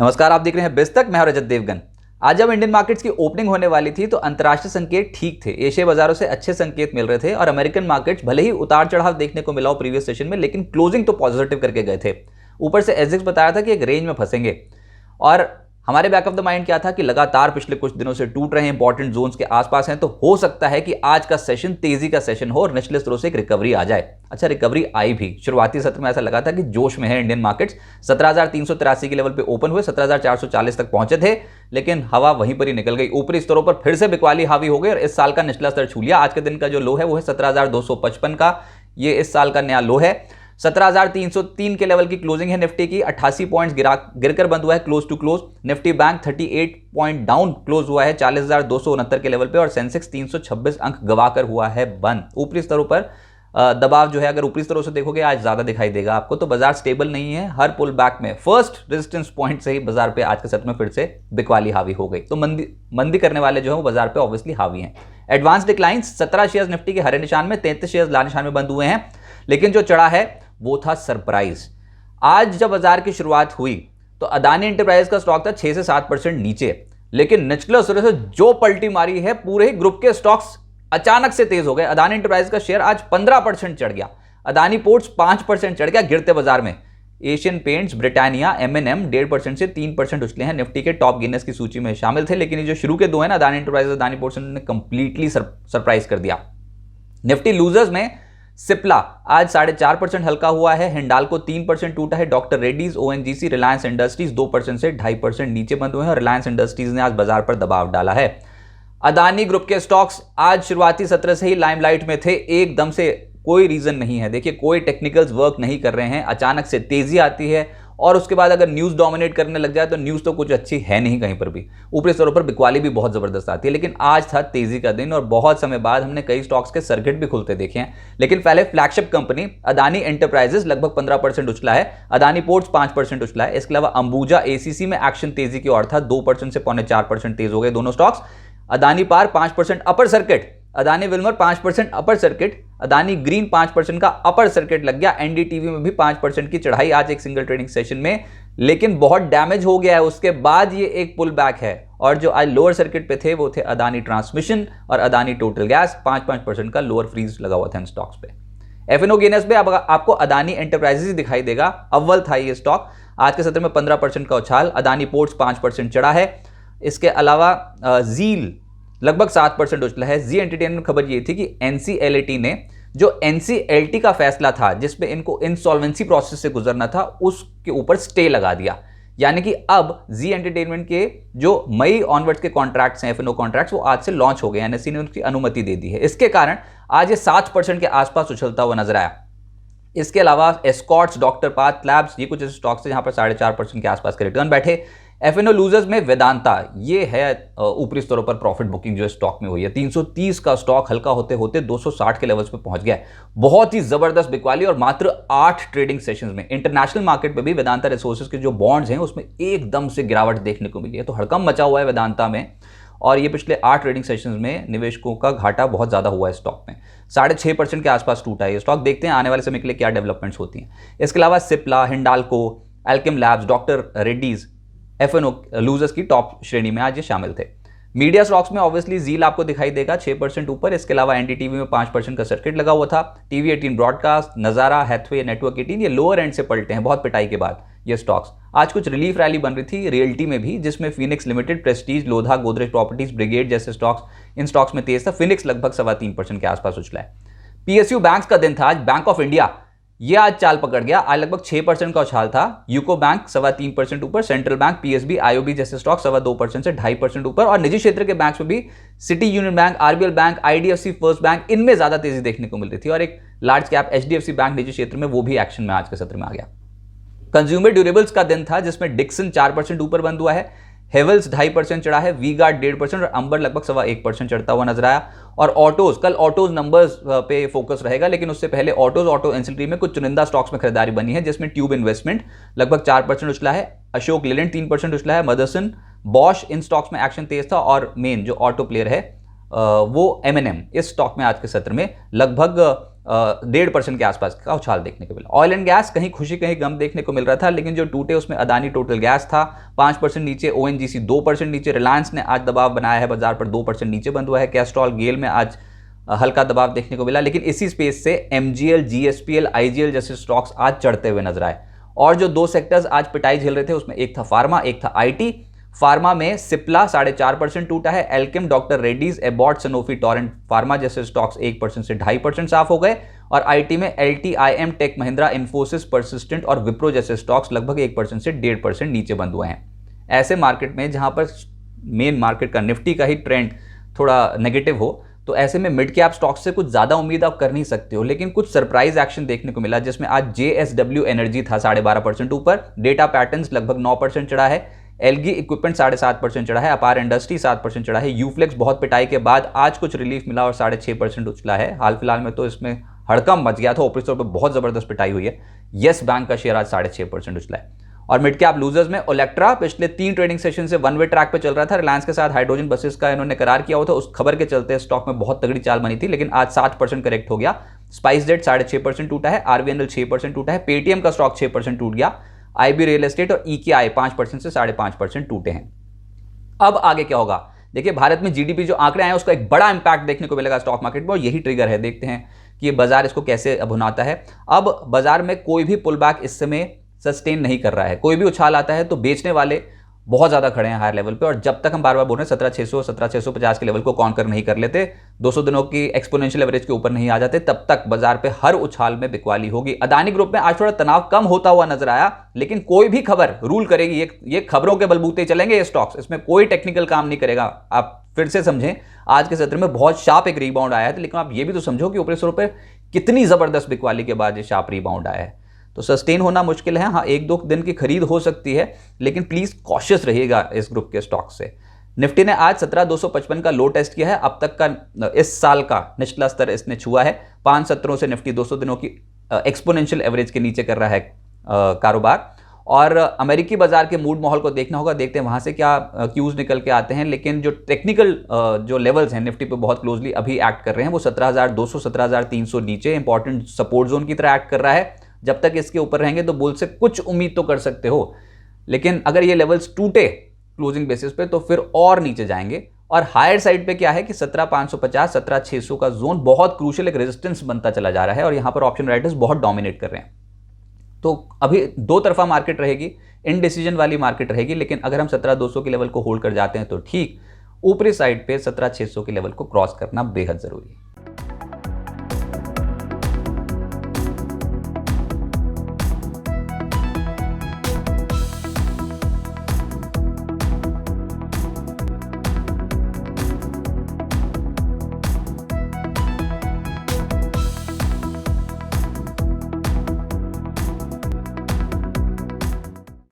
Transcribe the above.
नमस्कार, आप देख रहे हैं बिज तक। मैं हूं रजत देवगन। आज जब इंडियन मार्केट्स की ओपनिंग होने वाली थी तो अंतर्राष्ट्रीय संकेत ठीक थे, एशियाई बाजारों से अच्छे संकेत मिल रहे थे और अमेरिकन मार्केट्स भले ही उतार चढ़ाव देखने को मिला हो प्रीवियस सेशन में, लेकिन क्लोजिंग तो पॉजिटिव करके गए थे। ऊपर से एसजेक्स बताया था कि एक रेंज में फंसेंगे और हमारे बैक ऑफ द माइंड क्या था कि लगातार पिछले कुछ दिनों से टूट रहे हैं, इंपॉर्टेंट जोन्स के आसपास हैं, तो हो सकता है कि आज का सेशन तेजी का सेशन हो और निचले स्तरों से एक रिकवरी आ जाए। अच्छा, रिकवरी आई भी। शुरुआती सत्र में ऐसा लगा था कि जोश में है इंडियन मार्केट्स। 17,383 के लेवल पे ओपन हुए, 17,440 तक पहुंचे थे, लेकिन हवा वहीं पर ही निकल गई। ऊपरी स्तरों पर फिर से बिकवाली हावी हो गई और इस साल का निचला स्तर छू लिया। आज के दिन का जो लो है वो है 17,255 का, ये इस साल का नया लो है। 17,303 के लेवल की क्लोजिंग है निफ्टी की। 88 पॉइंट्स गिरकर बंद हुआ है close to close. Nifty bank 38 point down close हुआ है 40,269 के लेवल पे और सेंसेक्स 326 अंक गवाकर हुआ है बंद। ऊपरी स्तरों पर दबाव जो है, अगर ऊपरी स्तरों से देखोगे आज ज्यादा दिखाई देगा आपको, तो बाजार स्टेबल नहीं है। हर पुल बैक में फर्स्ट रेजिस्टेंस पॉइंट से ही बाजार पे आज के सत्र में फिर से बिकवाली हावी हो गई। तो मंदी करने वाले जो है वो बाजार पे ऑब्वियसली हावी हैं। एडवांस डिक्लाइन 17 शेयर्स निफ्टी के हरे निशान में, 33 शेयर्स लाल निशान में बंद हुए हैं, लेकिन जो चढ़ा है वो था सरप्राइज। आज जब बाजार की शुरुआत हुई तो अदानी एंटरप्राइज का स्टॉक था 6 से 7% नीचे, लेकिन निचले स्तर से जो पलटी मारी है पूरे ही ग्रुप के स्टॉक्स अचानक से तेज हो गए। अदानी एंटरप्राइज का शेयर आज 15% चढ़ गया, अदानी पोर्ट्स 5% चढ़ गया गिरते बाजार में। एशियन पेंट्स, ब्रिटानिया, M&M 1.5% से 3% उछले हैं। निफ्टी के टॉप गिनर्स की सूची में शामिल थे, लेकिन ये जो शुरू के दो है ना, अदानी एंटरप्राइज, अदानी पोर्ट्स, ने कंप्लीटली सरप्राइज कर दिया। निफ्टी लूजर्स में सिप्ला आज 4.5% हल्का हुआ है, हिंडाल्को 3% टूटा है, doctor Reddy's, ONGC, Reliance industries 2% से 2.5% नीचे बंद हुए हैं और रिलायंस इंडस्ट्रीज ने आज बाजार पर दबाव डाला है। अदानी ग्रुप के स्टॉक्स आज शुरुआती सत्र से ही लाइमलाइट में थे, एकदम से कोई रीजन नहीं है। देखिए, कोई टेक्निकल्स वर्क नहीं कर रहे हैं, अचानक से तेजी आती है और उसके बाद अगर न्यूज डोमिनेट करने लग जाए तो न्यूज तो कुछ अच्छी है नहीं कहीं पर भी। ऊपरी स्तरों पर बिकवाली भी बहुत जबरदस्त आती है, लेकिन आज था तेजी का दिन और बहुत समय बाद हमने कई स्टॉक्स के सर्किट भी खुलते देखे हैं। लेकिन पहले फ्लैगशिप कंपनी अदानी एंटरप्राइजेस लगभग 15% उछला है, अदानी पोर्ट्स 5% उछला है। इसके अलावा अंबुजा ACC में एक्शन तेजी की ओर था, 2% से 4.25% तेज हो गए दोनों स्टॉक्स। अदानी पार 5% upper circuit, Adani Wilmer 5% upper circuit, Adani green 5% का अपर सर्किट लग गया। NDTV में भी 5% की चढ़ाई आज एक सिंगल ट्रेडिंग सेशन में, लेकिन बहुत डैमेज हो गया है। उसके बाद ये एक पुल बैक है और जो आज लोअर सर्किट पे थे वो थे अदानी ट्रांसमिशन और अदानी टोटल गैस। 5% का लोअर फ्रीज लगा हुआ था इन स्टॉक्स पे। FNO गेनर्स पे अब आपको अदानी एंटरप्राइजेस दिखाई देगा, अव्वल था ये स्टॉक। आज के सत्र में 15% का उछाल, अदानी पोर्ट्स 5% चढ़ा है। इसके अलावा जील लगभग 7% उछला है। जी एंटरटेनमेंट खबर ये थी कि NCLT ने जो NCLT का फैसला था जिसपे इनको इंसॉल्वेंसी प्रोसेस से गुजरना था, उसके ऊपर स्टे लगा दिया। यानी कि अब जी एंटरटेनमेंट के जो मई ऑनवर्ड्स के कॉन्ट्रैक्ट्स हैं, FNO कॉन्ट्रैक्ट्स, वो आज से लॉन्च हो गए। NSE ने उनकी अनुमति दे दी है। इसके कारण आज ये 7% के आसपास उछलता हुआ नजर आया। इसके अलावा एस्कॉर्ट्स, डॉक्टर पाथ लैब्स, ये कुछ ऐसे स्टॉक्स थे जहां पर 4.5% के आसपास के रिटर्न बैठे। FNO लूजर्स में वेदांता, ये है ऊपरी स्तरों पर प्रॉफिट बुकिंग जो स्टॉक में हुई है। 330 का स्टॉक हल्का होते होते 260 के लेवल्स पे पहुंच गया। बहुत ही जबरदस्त बिकवाली और मात्र 8 ट्रेडिंग सेशंस में। इंटरनेशनल मार्केट पे भी वेदांता रिसोर्सेज के जो बॉन्ड्स हैं उसमें एकदम से गिरावट देखने को मिली है, तो हड़कंप मचा हुआ है वेदांता में। और ये पिछले 8 ट्रेडिंग सेशंस में निवेशकों का घाटा बहुत ज्यादा हुआ है स्टॉक में, 6.5% के आसपास टूटा है ये स्टॉक। देखते हैं आने वाले समय के लिए क्या डेवलपमेंट्स होती हैं। इसके अलावा Cipla, Hindalco, Alkem labs, doctor Reddy's FNO losers की टॉप श्रेणी में आज ये शामिल थे। मीडिया स्टॉक्स में ऑब्वियसली जील आपको दिखाई देगा 6% ऊपर। इसके अलावा NDTV में 5% का सर्किट लगा हुआ था। TV18 ब्रॉडकास्ट, नजारा, हैथवे, नेटवर्क 18 ये लोअर एंड से पलटे हैं बहुत पिटाई के बाद ये स्टॉक्स। आज कुछ रिलीफ रैली बन रही थी रियल्टी में भी, जिसमें Phoenix limited, Prestige, Lodha, Godrej properties, brigade जैसे स्टॉक्स, इन स्टॉक्स में तेज था। फिनिक्स लगभग 3.25% के आसपास उछला है। PSU बैंक्स का दिन था आज। बैंक ऑफ इंडिया ये आज चाल पकड़ गया, आज लगभग 6% का उछाल था। यूको बैंक 3.25% ऊपर, सेंट्रल बैंक, PSB, IOB जैसे स्टॉक 2.25% से 2.5% ऊपर। और निजी क्षेत्र के बैंक्स में भी city union bank, RBL bank, IDFC first bank, इनमें ज्यादा तेजी देखने को मिल रही थी। और एक लार्ज कैप HDFC बैंक निजी क्षेत्र में, वो भी एक्शन में आज के सत्र में आ गया। कंज्यूमर ड्यूरेबल्स का दिन था जिसमें डिक्सन 4% ऊपर बंद हुआ है, हेवल्स 2.5% चढ़ा है, वी-गार्ड 1.5% और अंबर लगभग 1% चढ़ता हुआ नजर आया। और ऑटोज, कल ऑटोज नंबर्स पे फोकस रहेगा, लेकिन उससे पहले ऑटो एंसिलरी में कुछ चुनिंदा स्टॉक्स में खरीदारी बनी है, जिसमें ट्यूब इन्वेस्टमेंट लगभग 4% उछला है, अशोक लेलैंड 3% उछला है, मदरसन, बॉश, इन स्टॉक्स में एक्शन तेज था। और मेन जो ऑटो प्लेयर है वो M&M, इस स्टॉक में आज के सत्र में लगभग 1.5% के आसपास का उछाल देखने को मिला। ऑयल एंड गैस कहीं खुशी कहीं गम देखने को मिल रहा था, लेकिन जो टूटे उसमें अदानी टोटल गैस था 5% नीचे, ओएनजीसी 2% नीचे, रिलायंस ने आज दबाव बनाया है बाजार पर 2% नीचे बंद हुआ है, कैस्ट्रॉल गेल में आज हल्का दबाव देखने को मिला। लेकिन इसी स्पेस से एमजीएल, जीएसपीएल, आईजीएल जैसे स्टॉक्स आज चढ़ते हुए नजर आए। और जो दो सेक्टर्स आज पिटाई झेल रहे थे उसमें एक था फार्मा, एक था आईटी। फार्मा में सिप्ला 4.5% टूटा है, Alkem, doctor Reddy's, Abbott, Sanofi, Torrent Pharma जैसे स्टॉक्स 1% से 2.5% साफ हो गए। और आईटी में LTIM, Tech Mahindra, Infosys, Persistent और विप्रो जैसे स्टॉक्स लगभग 1% से 1.5% नीचे बंद हुए हैं। ऐसे मार्केट में जहां पर मेन मार्केट का निफ्टी का ही ट्रेंड थोड़ा नेगेटिव हो, तो ऐसे में मिड कैप स्टॉक्स से कुछ ज्यादा उम्मीद आप कर नहीं सकते हो। लेकिन कुछ सरप्राइज एक्शन देखने को मिला, जिसमें आज जेएसडब्ल्यू एनर्जी था 12.5% ऊपर, डेटा पैटर्न्स लगभग 9% चढ़ा है, एलगी इक्विपमेंट 7.5% चढ़ा है, अपार इंडस्ट्री 7% चढ़ा है, यूफ्लेक्स बहुत पिटाई के बाद आज कुछ रिलीफ मिला और 6.5% उछला है। हाल फिलहाल में तो इसमें हड़कंप मच गया था, ऊपरी तौर पर बहुत जबरदस्त पिटाई हुई है। येस बैंक का शेयर आज 6.5% उछला है। और मिड कैप लूजर्स में ओलेक्ट्रा पिछले 3 ट्रेडिंग सेशन से वन वे ट्रैक पे चल रहा था। रिलायंस के साथ हाइड्रोजन बसेस का इन्होंने करार किया हुआ था, उस खबर के चलते स्टॉक में बहुत तगड़ी चाल बनी थी, लेकिन आज 7% करेक्ट हो गया। स्पाइस जेट 6.5% टूटा है, आरवीएनएल 6% टूटा है, पेटीएम का स्टॉक 6% टूट गया, आईबी रियल एस्टेट और ईकेआई 5% से 5.5% टूटे हैं। अब आगे क्या होगा? देखिए, भारत में जीडीपी जो आंकड़े आए उसका एक बड़ा इंपैक्ट देखने को मिलेगा स्टॉक मार्केट में, और यही ट्रिगर है। देखते हैं कि ये बाजार इसको कैसे भुनाता है। अब बाजार में कोई भी पुल बैक इस समय सस्टेन नहीं कर रहा है। कोई भी उछाल आता है तो बेचने वाले बहुत ज्यादा खड़े हैं हायर लेवल पे, और जब तक हम बार बार बोल रहे हैं 17,600 17,650 के लेवल को कॉन्कर नहीं कर लेते, 200 दिनों की एक्सपोनेंशियल एवरेज के ऊपर नहीं आ जाते, तब तक बाजार पे हर उछाल में बिकवाली होगी। अदानी ग्रुप में आज थोड़ा तनाव कम होता हुआ नजर आया, लेकिन कोई भी खबर रूल करेगी। ये खबरों के बलबूते चलेंगे ये स्टॉक्स, इसमें कोई टेक्निकल काम नहीं करेगा। आप फिर से समझें, आज के सत्र में बहुत शार्प एक रिबाउंड आया था, लेकिन आप ये भी तो समझो कि ऊपरी स्वरूप पे कितनी जबरदस्त बिकवाली के बाद ये शार्प रिबाउंड आया है। तो सस्टेन होना मुश्किल है। हाँ, 1-2 दिन की खरीद हो सकती है, लेकिन प्लीज कॉशियस रहिएगा इस ग्रुप के स्टॉक से। निफ्टी ने आज 17,255 का लो टेस्ट किया है। अब तक का इस साल का निचला स्तर इसने छुआ है। 5 सत्रों से निफ्टी 200 दिनों की एक्सपोनेंशियल एवरेज के नीचे कर रहा है कारोबार। और अमेरिकी बाजार के मूड माहौल को देखना होगा, देखते हैं वहां से क्या क्यूज निकल के आते हैं। लेकिन जो टेक्निकल जो लेवल्स हैं निफ्टी पे बहुत क्लोजली अभी एक्ट कर रहे हैं, वो 17,200 17,300 नीचे इंपॉर्टेंट सपोर्ट जोन की तरह एक्ट कर रहा है। जब तक इसके ऊपर रहेंगे तो बुल से कुछ उम्मीद तो कर सकते हो, लेकिन अगर ये लेवल्स टूटे क्लोजिंग बेसिस पे तो फिर और नीचे जाएंगे। और हायर साइड पे क्या है कि 17,550 17,600 का जोन बहुत क्रूशियल एक रेजिस्टेंस बनता चला जा रहा है, और यहां पर ऑप्शन राइटर्स बहुत डोमिनेट कर रहे हैं। तो अभी दो तरफा मार्केट रहेगी, इनडिसीजन वाली मार्केट रहेगी। लेकिन अगर हम 17,200 के लेवल को होल्ड कर जाते हैं तो ठीक, ऊपरी साइड पे 17,600 के लेवल को क्रॉस करना बेहद जरूरी है।